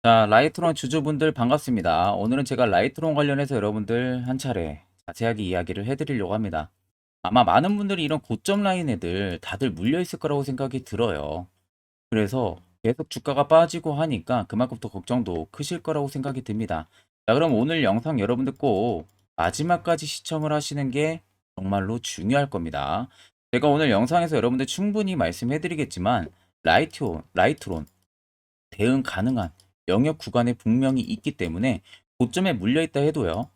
자, 라이트론 주주분들 반갑습니다. 오늘은 제가 라이트론 관련해서 여러분들 한 차례 자세하게 이야기를 해드리려고 합니다. 아마 많은 분들이 이런 고점 라인 애들 다들 물려 있을 거라고 생각이 들어요. 그래서 계속 주가가 빠지고 하니까 그만큼 더 걱정도 크실 거라고 생각이 듭니다. 자, 그럼 오늘 영상 여러분들 꼭 마지막까지 시청을 하시는 게 정말로 중요할 겁니다. 제가 오늘 영상에서 여러분들 충분히 말씀해드리겠지만 라이트론 대응 가능한 영역 구간에 분명히 있기 때문에 고점에 물려있다 해도요.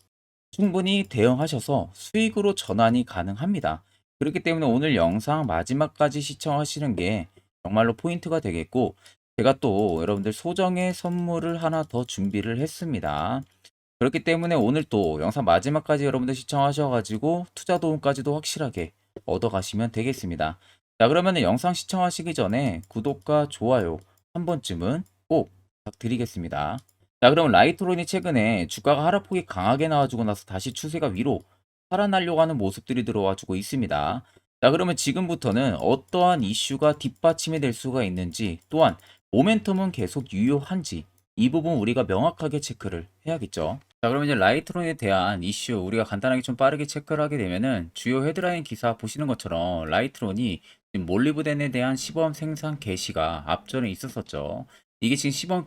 충분히 대응하셔서 수익으로 전환이 가능합니다. 그렇기 때문에 오늘 영상 마지막까지 시청하시는 게 정말로 포인트가 되겠고, 제가 또 여러분들 소정의 선물을 하나 더 준비를 했습니다. 그렇기 때문에 오늘 또 영상 마지막까지 여러분들 시청하셔가지고 투자 도움까지도 확실하게 얻어가시면 되겠습니다. 자, 그러면 영상 시청하시기 전에 구독과 좋아요 한 번쯤은 꼭 부탁드리겠습니다. 자, 그럼 라이트론이 최근에 주가가 하락폭이 강하게 나와주고 나서 다시 추세가 위로 살아나려고 하는 모습들이 들어와주고 있습니다. 자, 그러면 지금부터는 어떠한 이슈가 뒷받침이 될 수가 있는지, 또한 모멘텀은 계속 유효한지 이 부분 우리가 명확하게 체크를 해야겠죠. 자, 그럼 이제 라이트론에 대한 이슈 우리가 간단하게 좀 빠르게 체크를 하게 되면은 주요 헤드라인 기사 보시는 것처럼 라이트론이 지금 몰리브덴에 대한 시범 생산 개시가 앞전에 있었었죠. 이게 지금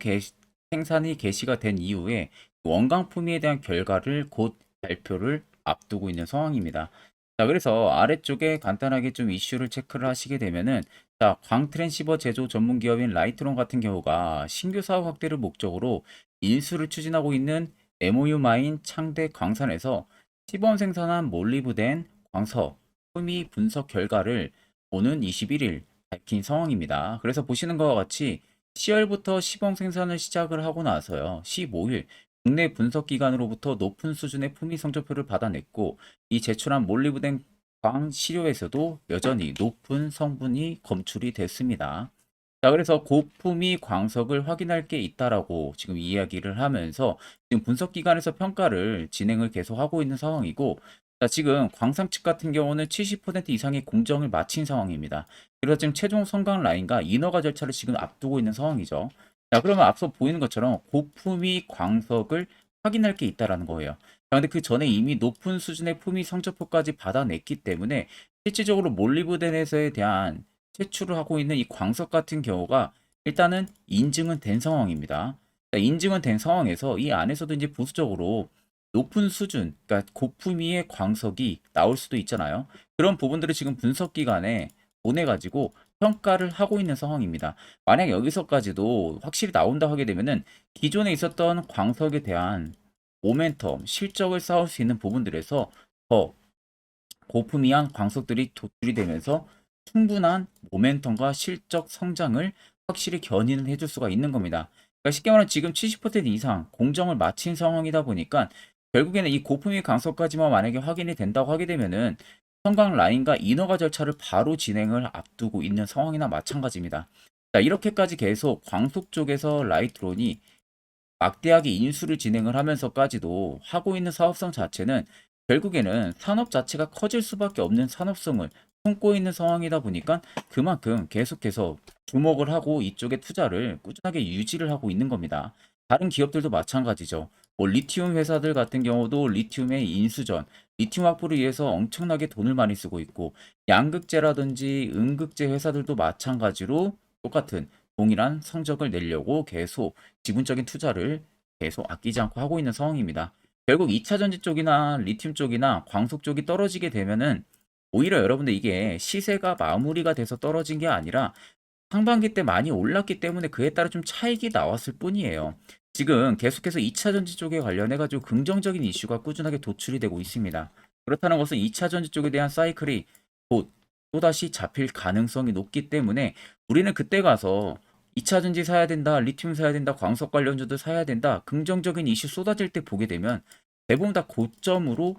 생산이 개시가 된 이후에 원광풍미에 대한 결과를 곧 발표를 앞두고 있는 상황입니다. 자, 그래서 아래쪽에 간단하게 좀 이슈를 체크를 하시게 되면은, 자, 광트랜시버 제조 전문 기업인 라이트론 같은 경우가 신규 사업 확대를 목적으로 인수를 추진하고 있는 MOU 마인 창대 광산에서 시범 생산한 몰리브덴 광석 품위 분석 결과를 오는 21일 밝힌 상황입니다. 그래서 보시는 것과 같이 10월부터 시범 생산을 시작을 하고 나서요. 15일 국내 분석 기관으로부터 높은 수준의 품위 성적표를 받아냈고, 이 제출한 몰리브덴 광 시료에서도 여전히 높은 성분이 검출이 됐습니다. 자, 그래서 고품위 광석을 확인할 게 있다라고 지금 이야기를 하면서 지금 분석 기관에서 평가를 진행을 계속하고 있는 상황이고, 자, 지금 광산 측 같은 경우는 70% 이상의 공정을 마친 상황입니다. 그래서 지금 최종 선강 라인과 인허가 절차를 지금 앞두고 있는 상황이죠. 자, 그러면 앞서 보이는 것처럼 고품위 광석을 확인할 게 있다라는 거예요. 자, 근데 그 전에 이미 높은 수준의 품위 성적표까지 받아냈기 때문에 실질적으로 몰리브덴에서에 대한 채취를 하고 있는 이 광석 같은 경우가 일단은 인증은 된 상황입니다. 인증은 된 상황에서 이 안에서도 이제 보수적으로 높은 수준, 그러니까 고품위의 광석이 나올 수도 있잖아요. 그런 부분들을 지금 분석기관에 보내가지고 평가를 하고 있는 상황입니다. 만약 여기서까지도 확실히 나온다 하게 되면은 기존에 있었던 광석에 대한 모멘텀, 실적을 쌓을 수 있는 부분들에서 더 고품위한 광석들이 도출이 되면서 충분한 모멘텀과 실적 성장을 확실히 견인을 해줄 수가 있는 겁니다. 그러니까 쉽게 말하면 지금 70% 이상 공정을 마친 상황이다 보니까 결국에는 이 고품위 광석까지만 만약에 확인이 된다고 하게 되면은 성강 라인과 인허가 절차를 바로 진행을 앞두고 있는 상황이나 마찬가지입니다. 자, 이렇게까지 계속 광속 쪽에서 라이트론이 막대하게 인수를 진행을 하면서까지도 하고 있는 사업성 자체는 결국에는 산업 자체가 커질 수밖에 없는 산업성을 품고 있는 상황이다 보니까 그만큼 계속해서 주목을 하고 이쪽에 투자를 꾸준하게 유지를 하고 있는 겁니다. 다른 기업들도 마찬가지죠. 뭐 리튬 회사들 같은 경우도 리튬의 인수전, 리튬 확보를 위해서 엄청나게 돈을 많이 쓰고 있고, 양극재라든지 음극재 회사들도 마찬가지로 똑같은 동일한 성적을 내려고 계속 지분적인 투자를 계속 아끼지 않고 하고 있는 상황입니다. 결국 2차 전지 쪽이나 리튬 쪽이나 광속 쪽이 떨어지게 되면은 오히려 여러분들 이게 시세가 마무리가 돼서 떨어진 게 아니라 상반기 때 많이 올랐기 때문에 그에 따라 좀 차익이 나왔을 뿐이에요. 지금 계속해서 2차 전지 쪽에 관련해 가지고 긍정적인 이슈가 꾸준하게 도출이 되고 있습니다. 그렇다는 것은 2차 전지 쪽에 대한 사이클이 곧 또다시 잡힐 가능성이 높기 때문에 우리는 그때 가서 2차 전지 사야 된다, 리튬 사야 된다, 광석 관련주도 사야 된다, 긍정적인 이슈 쏟아질 때 보게 되면 대부분 다 고점으로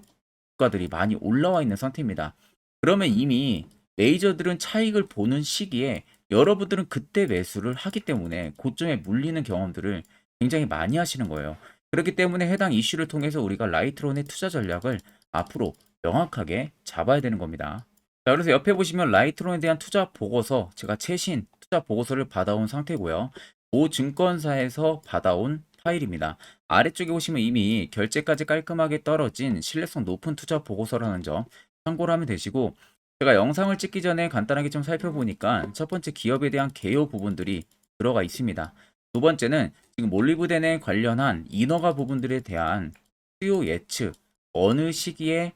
주가들이 많이 올라와 있는 상태입니다. 그러면 이미 메이저들은 차익을 보는 시기에 여러분들은 그때 매수를 하기 때문에 고점에 물리는 경험들을 굉장히 많이 하시는 거예요. 그렇기 때문에 해당 이슈를 통해서 우리가 라이트론의 투자 전략을 앞으로 명확하게 잡아야 되는 겁니다. 자, 그래서 옆에 보시면 라이트론에 대한 투자 보고서, 제가 최신 투자 보고서를 받아온 상태고요. 모 증권사에서 받아온 파일입니다. 아래쪽에 보시면 이미 결제까지 깔끔하게 떨어진 신뢰성 높은 투자 보고서라는 점 참고를 하면 되시고, 제가 영상을 찍기 전에 간단하게 좀 살펴보니까 첫 번째 기업에 대한 개요 부분들이 들어가 있습니다. 두 번째는 지금 몰리브덴에 관련한 인허가 부분들에 대한 수요 예측, 어느 시기에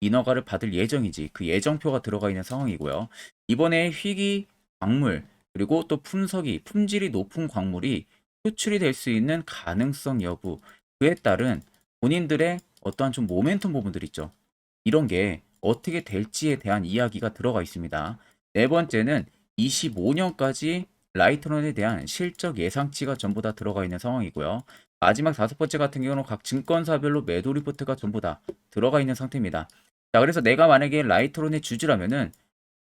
인허가를 받을 예정인지 그 예정표가 들어가 있는 상황이고요. 이번에 희귀 광물, 그리고 또 품석이 품질이 높은 광물이 수출이 될 수 있는 가능성 여부, 그에 따른 본인들의 어떠한 좀 모멘텀 부분들 있죠. 이런 게 어떻게 될지에 대한 이야기가 들어가 있습니다. 네 번째는 25년까지 라이트론에 대한 실적 예상치가 전부 다 들어가 있는 상황이고요. 마지막 다섯 번째 같은 경우는 각 증권사별로 매도 리포트가 전부 다 들어가 있는 상태입니다. 자, 그래서 내가 만약에 라이트론의 주주라면은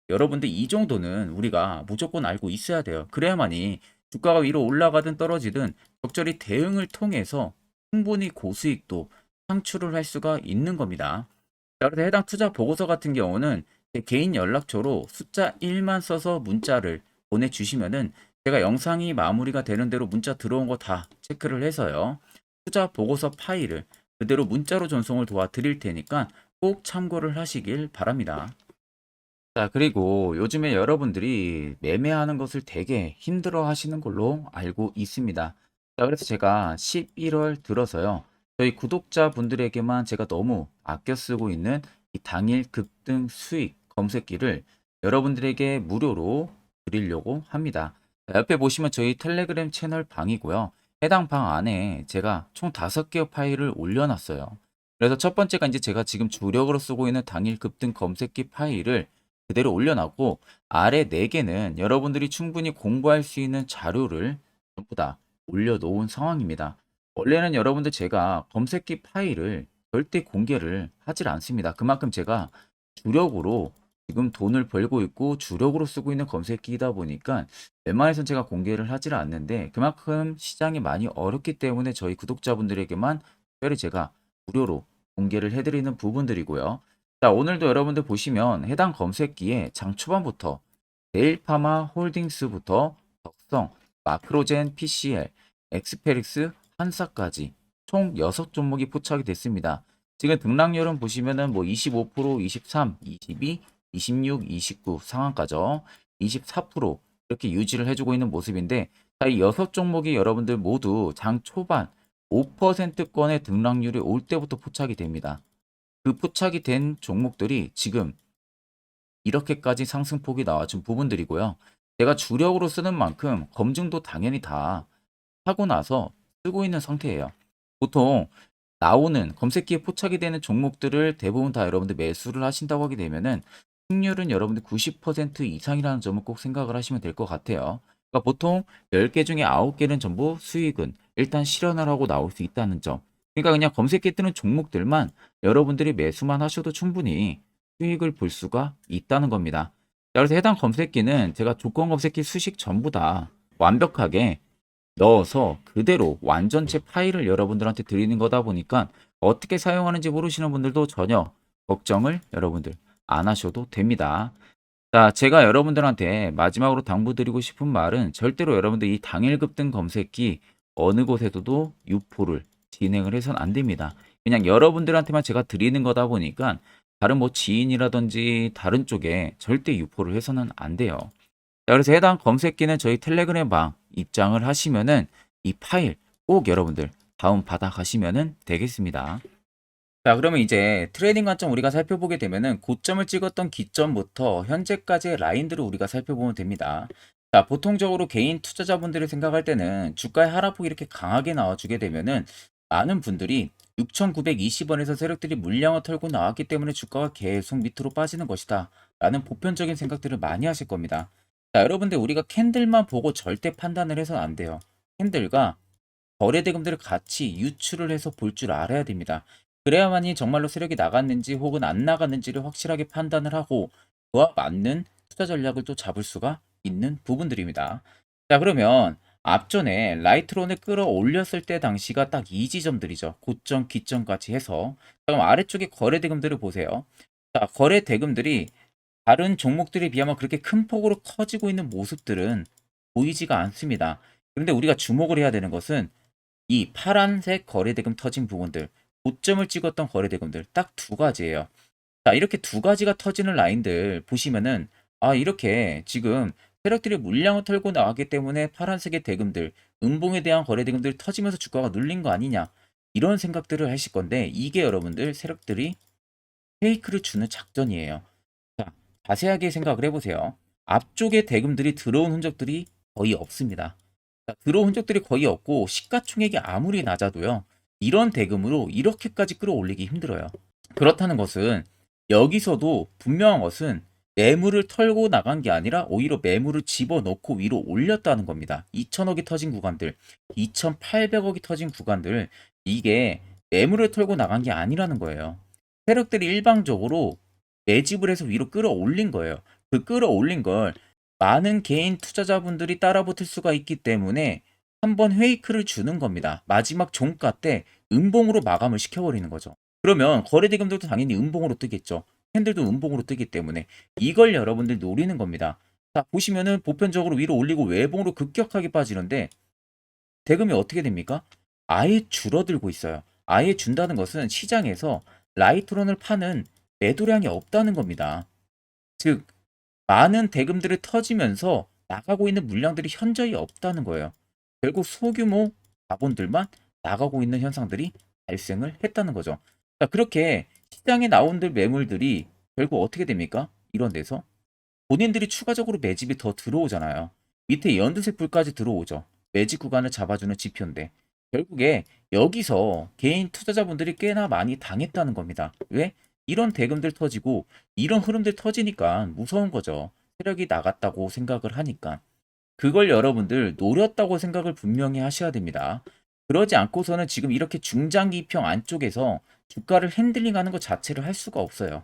여러분들 이 정도는 우리가 무조건 알고 있어야 돼요. 그래야만이 주가가 위로 올라가든 떨어지든 적절히 대응을 통해서 충분히 고수익도 창출을 할 수가 있는 겁니다. 자, 그래서 해당 투자 보고서 같은 경우는 제 개인 연락처로 숫자 1만 써서 문자를 보내주시면은 제가 영상이 마무리가 되는 대로 문자 들어온 거 다 체크를 해서요. 투자 보고서 파일을 그대로 문자로 전송을 도와드릴 테니까 꼭 참고를 하시길 바랍니다. 자, 그리고 요즘에 여러분들이 매매하는 것을 되게 힘들어 하시는 걸로 알고 있습니다. 자, 그래서 제가 11월 들어서요. 저희 구독자분들에게만 제가 너무 아껴 쓰고 있는 이 당일 급등 수익 검색기를 여러분들에게 무료로 드리려고 합니다. 자, 옆에 보시면 저희 텔레그램 채널 방이고요. 해당 방 안에 제가 총 5개의 파일을 올려놨어요. 그래서 첫 번째가 이제 제가 지금 주력으로 쓰고 있는 당일 급등 검색기 파일을 그대로 올려놨고, 아래 4개는 여러분들이 충분히 공부할 수 있는 자료를 전부 다 올려놓은 상황입니다. 원래는 여러분들 제가 검색기 파일을 절대 공개를 하질 않습니다. 그만큼 제가 주력으로 지금 돈을 벌고 있고 주력으로 쓰고 있는 검색기이다 보니까 웬만해선 제가 공개를 하질 않는데, 그만큼 시장이 많이 어렵기 때문에 저희 구독자분들에게만 특별히 제가 무료로 공개를 해드리는 부분들이고요. 자, 오늘도 여러분들 보시면 해당 검색기에 장 초반부터 데일파마 홀딩스부터 덕성, 마크로젠 PCL, 엑스페릭스, 한사까지 총 6종목이 포착이 됐습니다. 지금 등락률은 보시면은 뭐 25%, 23, 22, 26, 29 상한가죠. 24% 이렇게 유지를 해주고 있는 모습인데, 자, 이 6종목이 여러분들 모두 장 초반 5%권의 등락률이 올 때부터 포착이 됩니다. 그 포착이 된 종목들이 지금 이렇게까지 상승폭이 나와준 부분들이고요. 제가 주력으로 쓰는 만큼 검증도 당연히 다 하고 나서 쓰고 있는 상태예요. 보통 나오는 검색기에 포착이 되는 종목들을 대부분 다 여러분들 매수를 하신다고 하게 되면은 승률은 여러분들 90% 이상이라는 점을 꼭 생각을 하시면 될 것 같아요. 그러니까 보통 10개 중에 9개는 전부 수익은 일단 실현을 하고 나올 수 있다는 점. 그러니까 그냥 검색기에 뜨는 종목들만 여러분들이 매수만 하셔도 충분히 수익을 볼 수가 있다는 겁니다. 자, 그래서 해당 검색기는 제가 조건 검색기 수식 전부 다 완벽하게 넣어서 그대로 완전체 파일을 여러분들한테 드리는 거다 보니까 어떻게 사용하는지 모르시는 분들도 전혀 걱정을 여러분들 안 하셔도 됩니다. 자, 제가 여러분들한테 마지막으로 당부드리고 싶은 말은 절대로 여러분들 이 당일 급등 검색기 어느 곳에서도 유포를 진행을 해서는 안 됩니다. 그냥 여러분들한테만 제가 드리는 거다 보니까 다른 뭐 지인이라든지 다른 쪽에 절대 유포를 해서는 안 돼요. 자, 그래서 해당 검색기는 저희 텔레그램 방 입장을 하시면은 이 파일 꼭 여러분들 다운받아 가시면은 되겠습니다. 자, 그러면 이제 트레이딩 관점 우리가 살펴보게 되면은 고점을 찍었던 기점부터 현재까지의 라인들을 우리가 살펴보면 됩니다. 자, 보통적으로 개인 투자자분들이 생각할 때는 주가의 하락폭이 이렇게 강하게 나와주게 되면은 많은 분들이 6,920원에서 세력들이 물량을 털고 나왔기 때문에 주가가 계속 밑으로 빠지는 것이다 라는 보편적인 생각들을 많이 하실 겁니다. 자, 여러분들 우리가 캔들만 보고 절대 판단을 해서는 안 돼요. 캔들과 거래 대금들을 같이 유출을 해서 볼 줄 알아야 됩니다. 그래야만이 정말로 세력이 나갔는지 혹은 안 나갔는지를 확실하게 판단을 하고 그와 맞는 투자 전략을 또 잡을 수가 있는 부분들입니다. 자, 그러면 앞전에 라이트론을 끌어올렸을 때 당시가 딱 이 지점들이죠. 고점, 기점까지 해서. 자, 그럼 아래쪽에 거래 대금들을 보세요. 자, 거래 대금들이 다른 종목들에 비하면 그렇게 큰 폭으로 커지고 있는 모습들은 보이지가 않습니다. 그런데 우리가 주목을 해야 되는 것은 이 파란색 거래대금 터진 부분들, 고점을 찍었던 거래대금들 딱 두 가지예요. 자, 이렇게 두 가지가 터지는 라인들 보시면은 이렇게 지금 세력들이 물량을 털고 나왔기 때문에 파란색의 대금들, 음봉에 대한 거래대금들 터지면서 주가가 눌린 거 아니냐. 이런 생각들을 하실 건데 이게 여러분들 세력들이 페이크를 주는 작전이에요. 자, 자세하게 생각을 해보세요. 앞쪽에 대금들이 들어온 흔적들이 거의 없습니다. 자, 들어온 흔적들이 거의 없고 시가총액이 아무리 낮아도요. 이런 대금으로 이렇게까지 끌어올리기 힘들어요. 그렇다는 것은 여기서도 분명한 것은 매물을 털고 나간 게 아니라 오히려 매물을 집어넣고 위로 올렸다는 겁니다. 2천억이 터진 구간들, 2,800억이 터진 구간들, 이게 매물을 털고 나간 게 아니라는 거예요. 세력들이 일방적으로 매집을 해서 위로 끌어올린 거예요. 그 끌어올린 걸 많은 개인 투자자분들이 따라붙을 수가 있기 때문에 한번 페이크를 주는 겁니다. 마지막 종가 때 음봉으로 마감을 시켜버리는 거죠. 그러면 거래대금들도 당연히 음봉으로 뜨겠죠. 캔들도 음봉으로 뜨기 때문에 이걸 여러분들 노리는 겁니다. 자, 보시면은 보편적으로 위로 올리고 외봉으로 급격하게 빠지는데 대금이 어떻게 됩니까? 아예 줄어들고 있어요. 아예 준다는 것은 시장에서 라이트론을 파는 매도량이 없다는 겁니다. 즉 많은 대금들이 터지면서 나가고 있는 물량들이 현저히 없다는 거예요. 결국 소규모 자본들만 나가고 있는 현상들이 발생을 했다는 거죠. 자, 그렇게 시장에 나온 매물들이 결국 어떻게 됩니까? 이런 데서 본인들이 추가적으로 매집이 더 들어오잖아요. 밑에 연두색 불까지 들어오죠. 매집 구간을 잡아주는 지표인데 결국에 여기서 개인 투자자분들이 꽤나 많이 당했다는 겁니다. 왜? 이런 대금들 터지고 이런 흐름들 터지니까 무서운 거죠. 세력이 나갔다고 생각을 하니까. 그걸 여러분들 노렸다고 생각을 분명히 하셔야 됩니다. 그러지 않고서는 지금 이렇게 중장기평 안쪽에서 주가를 핸들링하는 것 자체를 할 수가 없어요.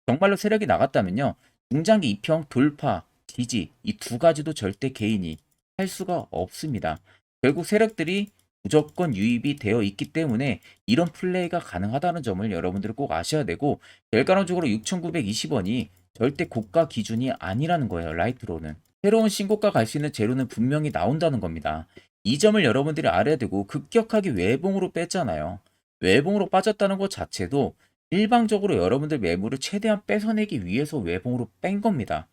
정말로 세력이 나갔다면요. 중장기 이평 돌파, 지지 이 두 가지도 절대 개인이 할 수가 없습니다. 결국 세력들이 무조건 유입이 되어 있기 때문에 이런 플레이가 가능하다는 점을 여러분들은 꼭 아셔야 되고 결과론적으로 6,920원이 절대 고가 기준이 아니라는 거예요. 라이트로는. 새로운 신고가 갈 수 있는 재료는 분명히 나온다는 겁니다. 이 점을 여러분들이 알아야 되고 급격하게 외봉으로 뺐잖아요. 외봉으로 빠졌다는 것 자체도 일방적으로 여러분들 매물을 최대한 뺏어내기 위해서 외봉으로 뺀 겁니다.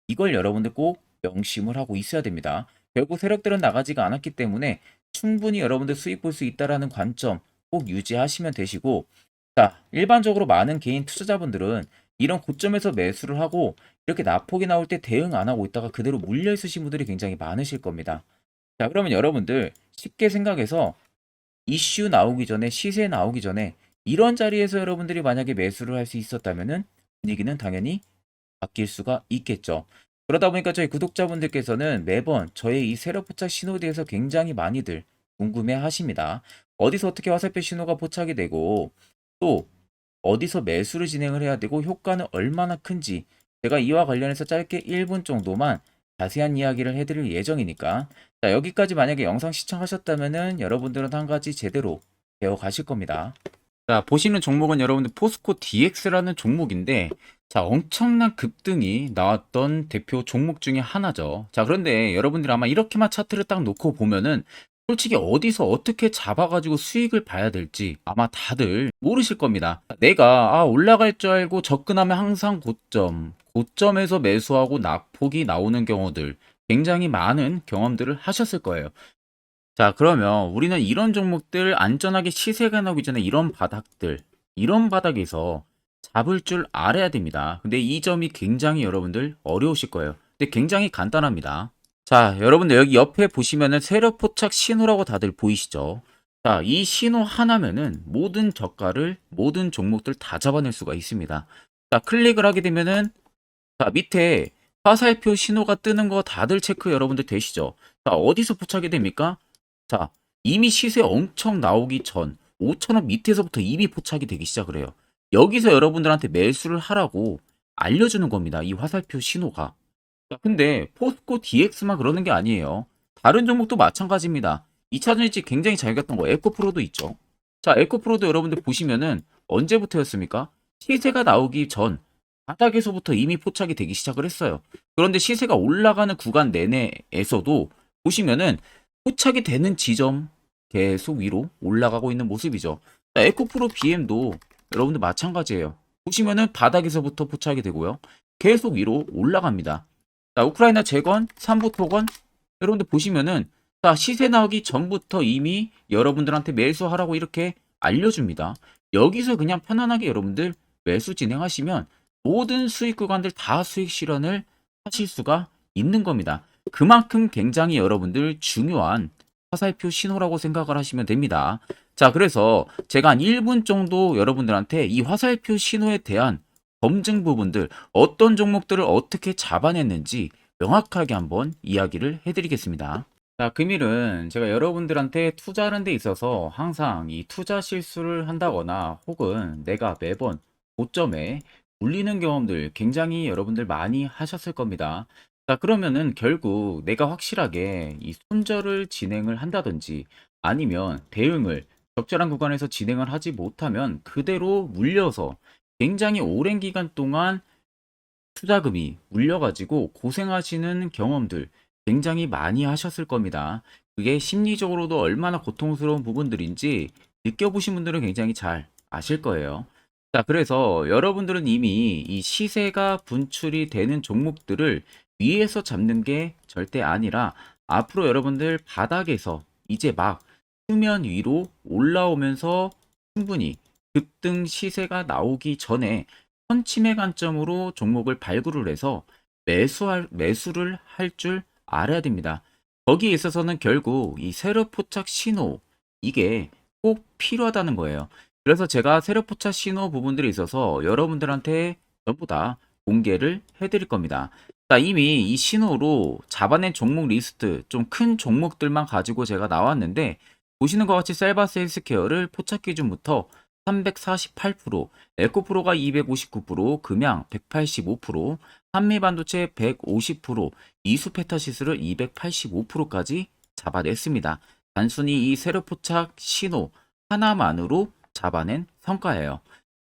이걸 여러분들 꼭 명심을 하고 있어야 됩니다. 결국 세력들은 나가지가 않았기 때문에 충분히 여러분들 수익 볼 수 있다라는 관점 꼭 유지하시면 되시고 자, 일반적으로 많은 개인 투자자분들은 이런 고점에서 매수를 하고 이렇게 낙폭이 나올 때 대응 안 하고 있다가 그대로 물려 있으신 분들이 굉장히 많으실 겁니다. 자, 그러면 여러분들 쉽게 생각해서 이슈 나오기 전에 시세 나오기 전에 이런 자리에서 여러분들이 만약에 매수를 할 수 있었다면은 분위기는 당연히 바뀔 수가 있겠죠. 그러다 보니까 저희 구독자분들께서는 매번 저의 이 세력 포착 신호에 대해서 굉장히 많이들 궁금해 하십니다. 어디서 어떻게 화살표 신호가 포착이 되고 또 어디서 매수를 진행을 해야 되고 효과는 얼마나 큰지 제가 이와 관련해서 짧게 1분 정도만 자세한 이야기를 해드릴 예정이니까 자, 여기까지 만약에 영상 시청하셨다면은 여러분들은 한 가지 제대로 배워 가실 겁니다. 자, 보시는 종목은 여러분들 포스코 DX라는 종목인데 자, 엄청난 급등이 나왔던 대표 종목 중에 하나죠. 자, 그런데 여러분들이 아마 이렇게만 차트를 딱 놓고 보면은 솔직히 어디서 어떻게 잡아가지고 수익을 봐야 될지 아마 다들 모르실 겁니다. 내가 올라갈 줄 알고 접근하면 항상 고점에서 매수하고 낙폭이 나오는 경우들 굉장히 많은 경험들을 하셨을 거예요. 자, 그러면 우리는 이런 종목들 안전하게 시세가 나오기 전에 이런 바닥에서 잡을 줄 알아야 됩니다. 근데 이 점이 굉장히 여러분들 어려우실 거예요. 근데 굉장히 간단합니다. 자, 여러분들 여기 옆에 보시면은 세력 포착 신호라고 다들 보이시죠? 자, 이 신호 하나면은 모든 저가를 모든 종목들 다 잡아낼 수가 있습니다. 자, 클릭을 하게 되면은 자, 밑에 화살표 신호가 뜨는 거 다들 체크 여러분들 되시죠? 자, 어디서 포착이 됩니까? 자, 이미 시세 엄청 나오기 전 5천원 밑에서부터 이미 포착이 되기 시작을 해요. 여기서 여러분들한테 매수를 하라고 알려주는 겁니다. 이 화살표 신호가. 자, 근데 포스코 DX만 그러는 게 아니에요. 다른 종목도 마찬가지입니다. 2차전지 굉장히 잘 갔던 거 에코프로도 있죠. 자, 에코프로도 여러분들 보시면은 언제부터였습니까? 시세가 나오기 전 바닥에서부터 이미 포착이 되기 시작을 했어요. 그런데 시세가 올라가는 구간 내내에서도 보시면은 포착이 되는 지점 계속 위로 올라가고 있는 모습이죠. 자, 에코프로 BM도 여러분들 마찬가지예요. 보시면은 바닥에서부터 포착이 되고요. 계속 위로 올라갑니다. 자, 우크라이나 재건, 삼부 토건 여러분들 보시면은 자, 시세 나오기 전부터 이미 여러분들한테 매수하라고 이렇게 알려줍니다. 여기서 그냥 편안하게 여러분들 매수 진행하시면 모든 수익 구간들 다 수익 실현을 하실 수가 있는 겁니다. 그만큼 굉장히 여러분들 중요한 화살표 신호라고 생각을 하시면 됩니다. 자, 그래서 제가 한 1분 정도 여러분들한테 이 화살표 신호에 대한 검증 부분들, 어떤 종목들을 어떻게 잡아냈는지 명확하게 한번 이야기를 해드리겠습니다. 자, 금일은 제가 여러분들한테 투자하는 데 있어서 항상 이 투자 실수를 한다거나 혹은 내가 매번 고점에 물리는 경험들 굉장히 여러분들 많이 하셨을 겁니다. 자, 그러면은 결국 내가 확실하게 이 손절을 진행을 한다든지 아니면 대응을 적절한 구간에서 진행을 하지 못하면 그대로 물려서 굉장히 오랜 기간 동안 투자금이 물려가지고 고생하시는 경험들 굉장히 많이 하셨을 겁니다. 그게 심리적으로도 얼마나 고통스러운 부분들인지 느껴보신 분들은 굉장히 잘 아실 거예요. 자, 그래서 여러분들은 이미 이 시세가 분출이 되는 종목들을 위에서 잡는 게 절대 아니라 앞으로 여러분들 바닥에서 이제 막 수면 위로 올라오면서 충분히 급등 시세가 나오기 전에 선침해 관점으로 종목을 발굴을 해서 매수를 할 줄 알아야 됩니다. 거기에 있어서는 결국 이 세력 포착 신호 이게 꼭 필요하다는 거예요. 그래서 제가 세력 포착 신호 부분들이 있어서 여러분들한테 전부 다 공개를 해드릴 겁니다. 자, 이미 이 신호로 잡아낸 종목 리스트 좀 큰 종목들만 가지고 제가 나왔는데 보시는 것 같이 셀바스 헬스케어를 포착 기준부터 348%, 에코프로가 259%, 금양 185%, 한미반도체 150%, 이수페타시스를 285%까지 잡아냈습니다. 단순히 이 세력포착 신호 하나만으로 잡아낸 성과예요.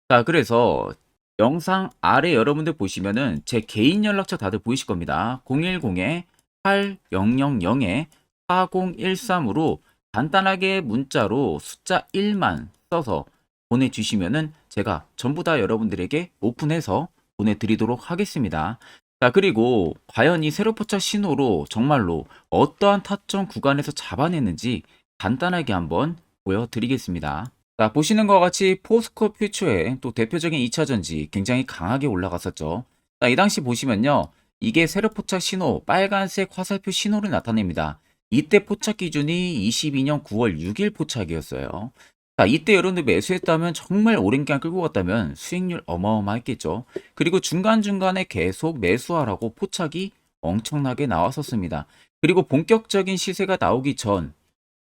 자, 그래서 영상 아래 여러분들 보시면은 제 개인 연락처 다들 보이실 겁니다. 010-8000-4013으로 간단하게 문자로 숫자 1만 써서 보내주시면은 제가 전부 다 여러분들에게 오픈해서 보내드리도록 하겠습니다. 자, 그리고 과연 이 세로포착 신호로 정말로 어떠한 타점 구간에서 잡아냈는지 간단하게 한번 보여드리겠습니다. 자, 보시는 것과 같이 포스코 퓨처의 또 대표적인 2차전지 굉장히 강하게 올라갔었죠. 자, 이 당시 보시면요. 이게 세로포착 신호, 빨간색 화살표 신호를 나타냅니다. 이때 포착 기준이 22년 9월 6일 포착이었어요. 자, 이때 여러분들 매수했다면 정말 오랜 기간 끌고 갔다면 수익률 어마어마했겠죠. 그리고 중간중간에 계속 매수하라고 포착이 엄청나게 나왔었습니다. 그리고 본격적인 시세가 나오기 전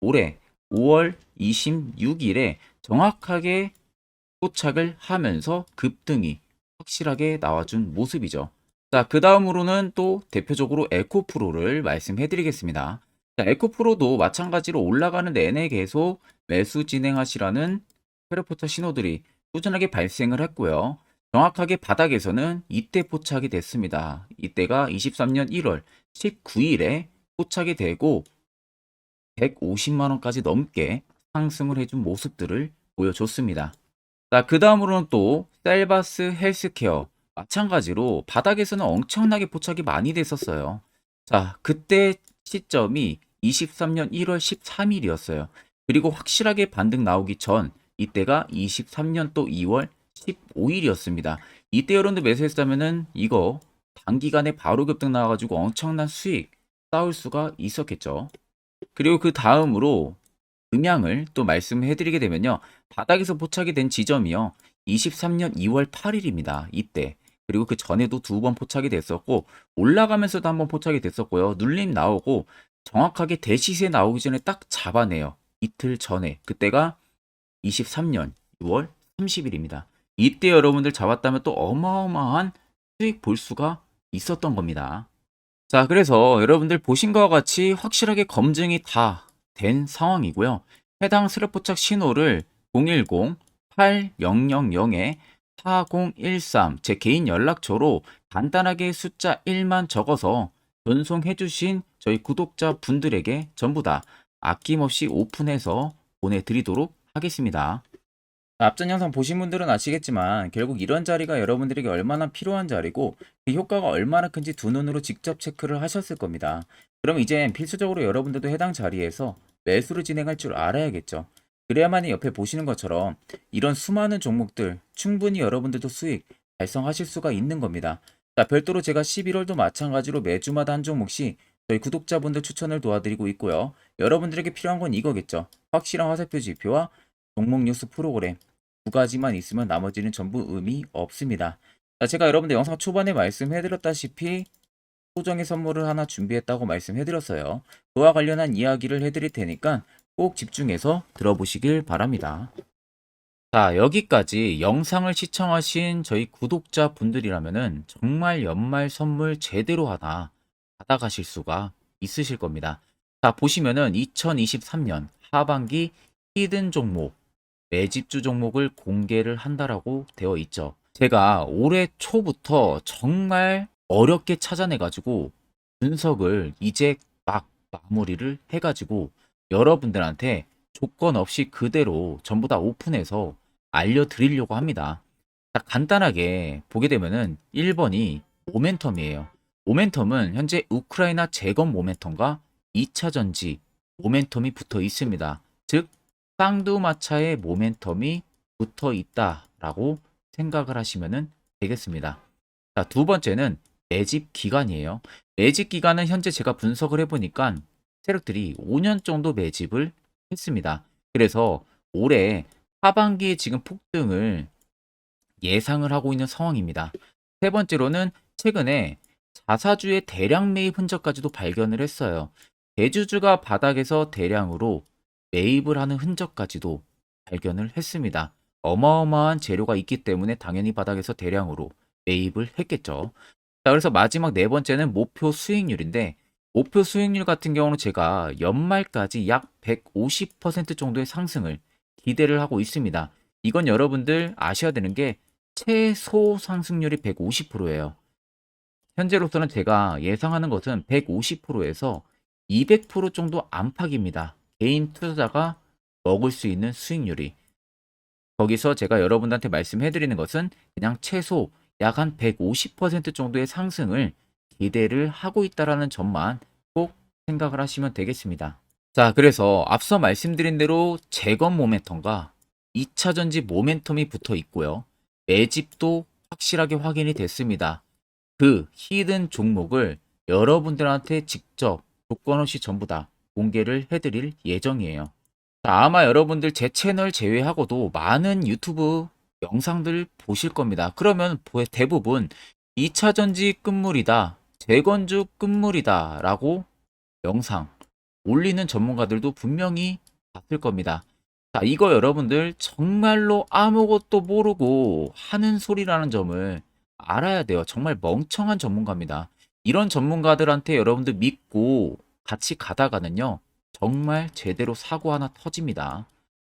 올해 5월 26일에 정확하게 포착을 하면서 급등이 확실하게 나와준 모습이죠. 자, 그 다음으로는 또 대표적으로 에코프로를 말씀해 드리겠습니다. 자, 에코프로도 마찬가지로 올라가는 내내 계속 매수 진행하시라는 페르포터 신호들이 꾸준하게 발생을 했고요. 정확하게 바닥에서는 이때 포착이 됐습니다. 이때가 23년 1월 19일에 포착이 되고 150만 원까지 넘게 상승을 해준 모습들을 보여줬습니다. 자, 그 다음으로는 또 셀바스 헬스케어 마찬가지로 바닥에서는 엄청나게 포착이 많이 됐었어요. 자, 그때 시점이 23년 1월 13일이었어요. 그리고 확실하게 반등 나오기 전 이때가 23년 또 2월 15일이었습니다. 이때 여러분들 매수했다면은 이거 단기간에 바로 급등 나와가지고 엄청난 수익 쌓을 수가 있었겠죠. 그리고 그 다음으로 음향을 또 말씀해 드리게 되면요. 바닥에서 포착이 된 지점이요. 23년 2월 8일입니다. 이때. 그리고 그 전에도 두 번 포착이 됐었고 올라가면서도 한번 포착이 됐었고요. 눌림 나오고 정확하게 대시세 나오기 전에 딱 잡아내요. 이틀 전에. 그때가 23년 6월 30일입니다. 이때 여러분들 잡았다면 또 어마어마한 수익 볼 수가 있었던 겁니다. 자, 그래서 여러분들 보신 것과 같이 확실하게 검증이 다 된 상황이고요. 해당 스랩포착 신호를 010-8000-4013 제 개인 연락처로 간단하게 숫자 1만 적어서 전송해 주신 저희 구독자 분들에게 전부 다 아낌없이 오픈해서 보내드리도록 하겠습니다. 앞전 영상 보신 분들은 아시겠지만 결국 이런 자리가 여러분들에게 얼마나 필요한 자리고 그 효과가 얼마나 큰지 두 눈으로 직접 체크를 하셨을 겁니다. 그럼 이젠 필수적으로 여러분들도 해당 자리에서 매수를 진행할 줄 알아야겠죠. 그래야만이 옆에 보시는 것처럼 이런 수많은 종목들 충분히 여러분들도 수익 달성하실 수가 있는 겁니다. 자, 별도로 제가 11월도 마찬가지로 매주마다 한 종목씩 저희 구독자분들 추천을 도와드리고 있고요. 여러분들에게 필요한 건 이거겠죠. 확실한 화살표 지표와 종목 뉴스 프로그램 두 가지만 있으면 나머지는 전부 의미 없습니다. 자, 제가 여러분들 영상 초반에 말씀해드렸다시피 소정의 선물을 하나 준비했다고 말씀해드렸어요. 그와 관련한 이야기를 해드릴 테니까 꼭 집중해서 들어보시길 바랍니다. 자, 여기까지 영상을 시청하신 저희 구독자분들이라면은 정말 연말 선물 제대로 하나 받아가실 수가 있으실 겁니다. 자, 보시면은 2023년 하반기 히든 종목, 매집주 종목을 공개를 한다라고 되어 있죠. 제가 올해 초부터 정말 어렵게 찾아내가지고 분석을 이제 막 마무리를 해가지고 여러분들한테 조건 없이 그대로 전부 다 오픈해서 알려드리려고 합니다. 자, 간단하게 보게 되면은 1번이 모멘텀이에요. 모멘텀은 현재 우크라이나 재건 모멘텀과 2차 전지 모멘텀이 붙어 있습니다. 즉 쌍두마차의 모멘텀이 붙어 있다라고 생각을 하시면 되겠습니다. 자, 두 번째는 매집 기간이에요. 매집 기간은 현재 제가 분석을 해보니까 세력들이 5년 정도 매집을 했습니다. 그래서 올해 하반기에 지금 폭등을 예상을 하고 있는 상황입니다. 세 번째로는 최근에 자사주의 대량 매입 흔적까지도 발견을 했어요. 대주주가 바닥에서 대량으로 매입을 하는 흔적까지도 발견을 했습니다. 어마어마한 재료가 있기 때문에 당연히 바닥에서 대량으로 매입을 했겠죠. 자, 그래서 마지막 네 번째는 목표 수익률인데 목표 수익률 같은 경우는 제가 연말까지 약 150% 정도의 상승을 기대를 하고 있습니다. 이건 여러분들 아셔야 되는 게 최소 상승률이 150%예요. 현재로서는 제가 예상하는 것은 150%에서 200% 정도 안팎입니다. 개인 투자자가 먹을 수 있는 수익률이. 거기서 제가 여러분들한테 말씀해드리는 것은 그냥 최소 약 한 150% 정도의 상승을 기대를 하고 있다는 점만 꼭 생각을 하시면 되겠습니다. 자, 그래서 앞서 말씀드린 대로 재건 모멘텀과 2차 전지 모멘텀이 붙어 있고요. 매집도 확실하게 확인이 됐습니다. 그 히든 종목을 여러분들한테 직접 조건 없이 전부 다 공개를 해드릴 예정이에요. 자, 아마 여러분들 제 채널 제외하고도 많은 유튜브 영상들 보실 겁니다. 그러면 대부분 2차 전지 끝물이다, 재건주 끝물이다 라고 영상 올리는 전문가들도 분명히 봤을 겁니다. 자, 이거 여러분들 정말로 아무것도 모르고 하는 소리라는 점을 알아야 돼요. 정말 멍청한 전문가입니다. 이런 전문가들한테 여러분들 믿고 같이 가다가는요, 정말 제대로 사고 하나 터집니다.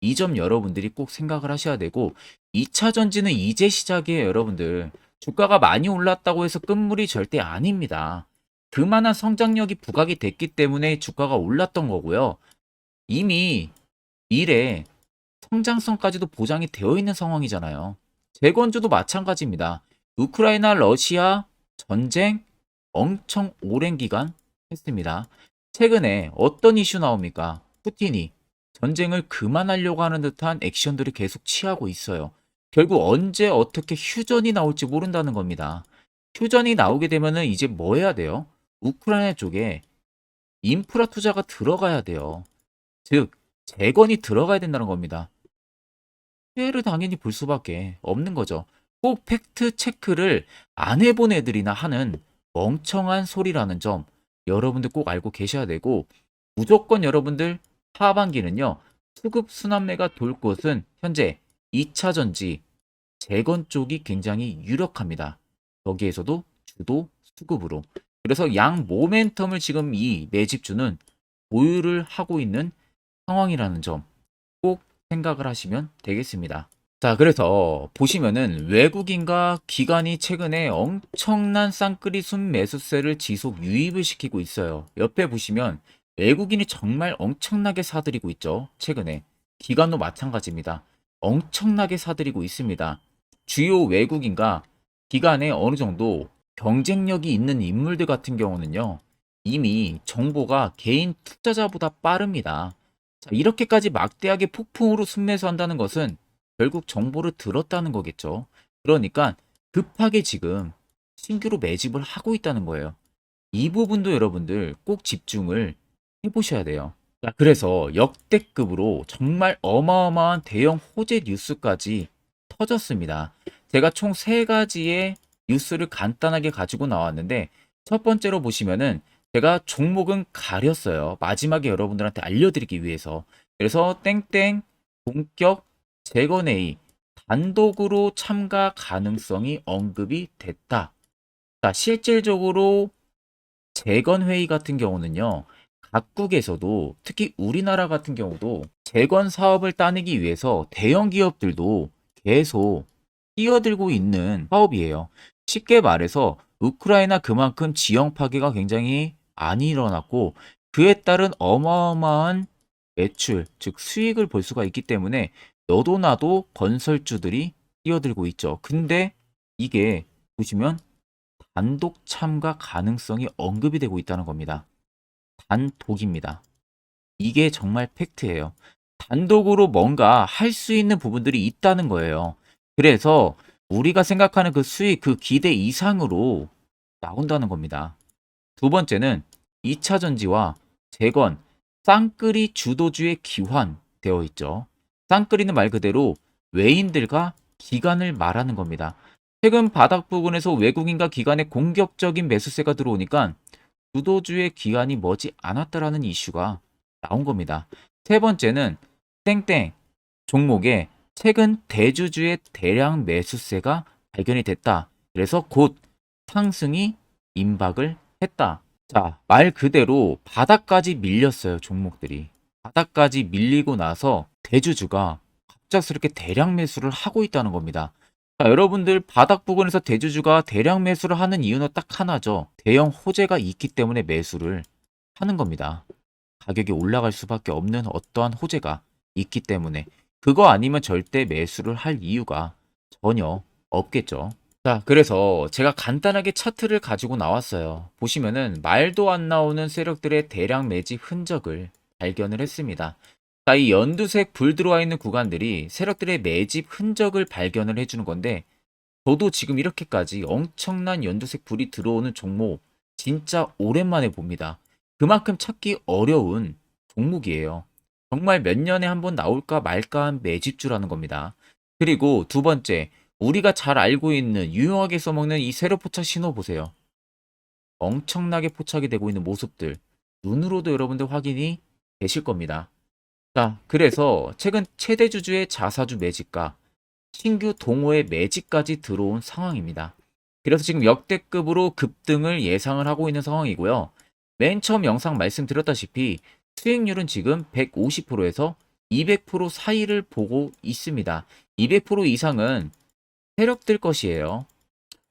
이 점 여러분들이 꼭 생각을 하셔야 되고 2차 전지는 이제 시작이에요, 여러분들. 주가가 많이 올랐다고 해서 끝물이 절대 아닙니다. 그만한 성장력이 부각이 됐기 때문에 주가가 올랐던 거고요. 이미 미래 성장성까지도 보장이 되어 있는 상황이잖아요. 재건주도 마찬가지입니다. 우크라이나 러시아 전쟁 엄청 오랜 기간 했습니다. 최근에 어떤 이슈 나옵니까? 푸틴이 전쟁을 그만하려고 하는 듯한 액션들을 계속 취하고 있어요. 결국 언제 어떻게 휴전이 나올지 모른다는 겁니다. 휴전이 나오게 되면은 이제 뭐 해야 돼요? 우크라이나 쪽에 인프라 투자가 들어가야 돼요. 즉, 재건이 들어가야 된다는 겁니다. 피해를 당연히 볼 수밖에 없는 거죠. 꼭 팩트 체크를 안 해본 애들이나 하는 멍청한 소리라는 점 여러분들 꼭 알고 계셔야 되고, 무조건 여러분들 하반기는요, 수급 순환매가 돌 곳은 현재 2차 전지 재건 쪽이 굉장히 유력합니다. 여기에서도 주도 수급으로. 그래서 양 모멘텀을 지금 이 매집주는 보유를 하고 있는 상황이라는 점 꼭 생각을 하시면 되겠습니다. 자, 그래서 보시면은 외국인과 기관이 최근에 엄청난 쌍끌이 순매수세를 지속 유입을 시키고 있어요. 옆에 보시면 외국인이 정말 엄청나게 사들이고 있죠. 최근에. 기관도 마찬가지입니다. 엄청나게 사들이고 있습니다. 주요 외국인과 기관에 어느 정도 경쟁력이 있는 인물들 같은 경우는요. 이미 정보가 개인 투자자보다 빠릅니다. 자, 이렇게까지 막대하게 폭풍으로 순매수한다는 것은 결국 정보를 들었다는 거겠죠. 그러니까 급하게 지금 신규로 매집을 하고 있다는 거예요. 이 부분도 여러분들 꼭 집중을 해보셔야 돼요. 자, 그래서 역대급으로 정말 어마어마한 대형 호재 뉴스까지 터졌습니다. 제가 총 세 가지의 뉴스를 간단하게 가지고 나왔는데 첫 번째로 보시면은 제가 종목은 가렸어요. 마지막에 여러분들한테 알려드리기 위해서. 그래서 땡땡 본격 재건회의 단독으로 참가 가능성이 언급이 됐다. 자, 실질적으로 재건회의 같은 경우는요. 각국에서도 특히 우리나라 같은 경우도 재건 사업을 따내기 위해서 대형 기업들도 계속 뛰어들고 있는 사업이에요. 쉽게 말해서 우크라이나 그만큼 지형 파괴가 굉장히 많이 일어났고 그에 따른 어마어마한 매출, 즉 수익을 볼 수가 있기 때문에 너도 나도 건설주들이 뛰어들고 있죠. 근데 이게 보시면 단독 참가 가능성이 언급이 되고 있다는 겁니다. 단독입니다. 이게 정말 팩트예요. 단독으로 뭔가 할 수 있는 부분들이 있다는 거예요. 그래서 우리가 생각하는 그 수익, 그 기대 이상으로 나온다는 겁니다. 두 번째는 2차 전지와 재건, 쌍끌이 주도주의 기환되어 있죠. 쌍끌이는 말 그대로 외인들과 기관을 말하는 겁니다. 최근 바닥 부근에서 외국인과 기관의 공격적인 매수세가 들어오니까 주도주의 기관이 머지 않았다라는 이슈가 나온 겁니다. 세 번째는 땡땡 종목에 최근 대주주의 대량 매수세가 발견이 됐다. 그래서 곧 상승이 임박을 했다. 자, 말 그대로 바닥까지 밀렸어요, 종목들이. 바닥까지 밀리고 나서 대주주가 갑작스럽게 대량 매수를 하고 있다는 겁니다. 자, 여러분들 바닥 부근에서 대주주가 대량 매수를 하는 이유는 딱 하나죠. 대형 호재가 있기 때문에 매수를 하는 겁니다. 가격이 올라갈 수밖에 없는 어떠한 호재가 있기 때문에 그거 아니면 절대 매수를 할 이유가 전혀 없겠죠. 자, 그래서 제가 간단하게 차트를 가지고 나왔어요. 보시면은 말도 안 나오는 세력들의 대량 매집 흔적을 발견을 했습니다. 자, 이 연두색 불 들어와 있는 구간들이 세력들의 매집 흔적을 발견을 해주는 건데 저도 지금 이렇게까지 엄청난 연두색 불이 들어오는 종목 진짜 오랜만에 봅니다. 그만큼 찾기 어려운 종목이에요. 정말 몇 년에 한 번 나올까 말까 한 매집주라는 겁니다. 그리고 두 번째, 우리가 잘 알고 있는 유용하게 써먹는 이 세로 포착 신호 보세요. 엄청나게 포착이 되고 있는 모습들 눈으로도 여러분들 확인이 되실 겁니다. 자, 그래서 최근 최대 주주의 자사주 매집과 신규 동호회 매집까지 들어온 상황입니다. 그래서 지금 역대급으로 급등을 예상을 하고 있는 상황이고요. 맨 처음 영상 말씀드렸다시피 수익률은 지금 150%에서 200% 사이를 보고 있습니다. 200% 이상은 세력들 것이에요.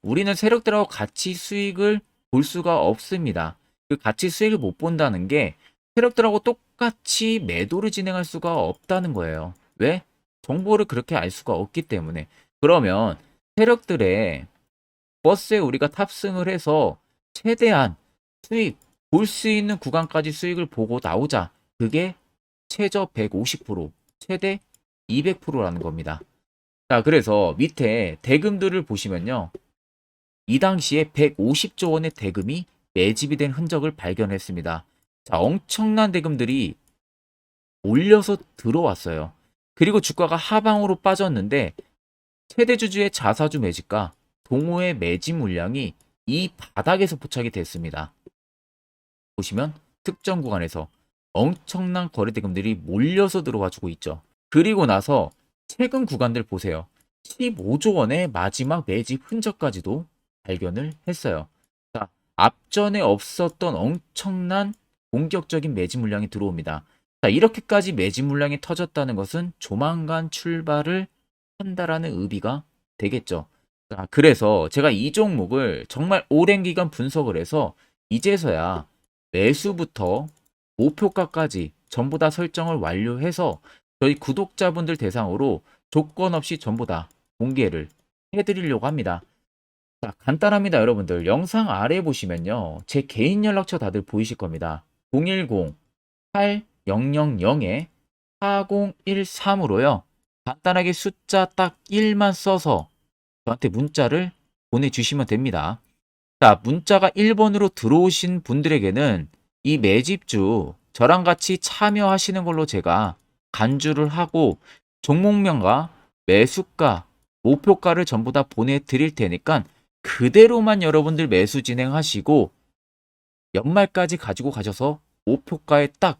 우리는 세력들하고 같이 수익을 볼 수가 없습니다. 그 같이 수익을 못 본다는 게 세력들하고 똑같이 매도를 진행할 수가 없다는 거예요. 왜? 정보를 그렇게 알 수가 없기 때문에. 그러면 세력들의 버스에 우리가 탑승을 해서 최대한 수익, 볼 수 있는 구간까지 수익을 보고 나오자. 그게 최저 150%, 최대 200%라는 겁니다. 자, 그래서 밑에 대금들을 보시면요. 이 당시에 150조 원의 대금이 매집이 된 흔적을 발견했습니다. 자, 엄청난 대금들이 몰려서 들어왔어요. 그리고 주가가 하방으로 빠졌는데 최대 주주의 자사주 매집과 동호회 매집 물량이 이 바닥에서 포착이 됐습니다. 보시면 특정 구간에서 엄청난 거래 대금들이 몰려서 들어와 주고 있죠. 그리고 나서 최근 구간들 보세요. 15조 원의 마지막 매집 흔적까지도 발견을 했어요. 자, 앞전에 없었던 엄청난 공격적인 매집 물량이 들어옵니다. 자, 이렇게까지 매집 물량이 터졌다는 것은 조만간 출발을 한다라는 의미가 되겠죠. 자, 그래서 제가 이 종목을 정말 오랜 기간 분석을 해서 이제서야 매수부터 목표가까지 전부 다 설정을 완료해서 저희 구독자분들 대상으로 조건 없이 전부 다 공개를 해드리려고 합니다. 자, 간단합니다, 여러분들. 영상 아래 보시면요. 제 개인 연락처 다들 보이실 겁니다. 010-8000-4013으로요. 간단하게 숫자 딱 1만 써서 저한테 문자를 보내주시면 됩니다. 자, 문자가 1번으로 들어오신 분들에게는 이 매집주 저랑 같이 참여하시는 걸로 제가 간주를 하고 종목명과 매수가, 목표가를 전부 다 보내드릴 테니까 그대로만 여러분들 매수 진행하시고 연말까지 가지고 가셔서 목표가에 딱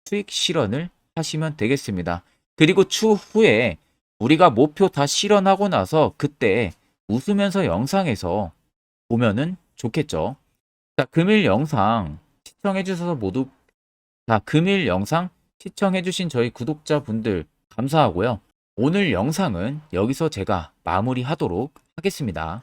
수익 실현을 하시면 되겠습니다. 그리고 추후에 우리가 목표 다 실현하고 나서 그때 웃으면서 영상에서 보면은 좋겠죠. 자, 금일 영상 시청해 주셔서 모두 금일 영상 시청해 주신 저희 구독자분들 감사하고요. 오늘 영상은 여기서 제가 마무리하도록 하겠습니다.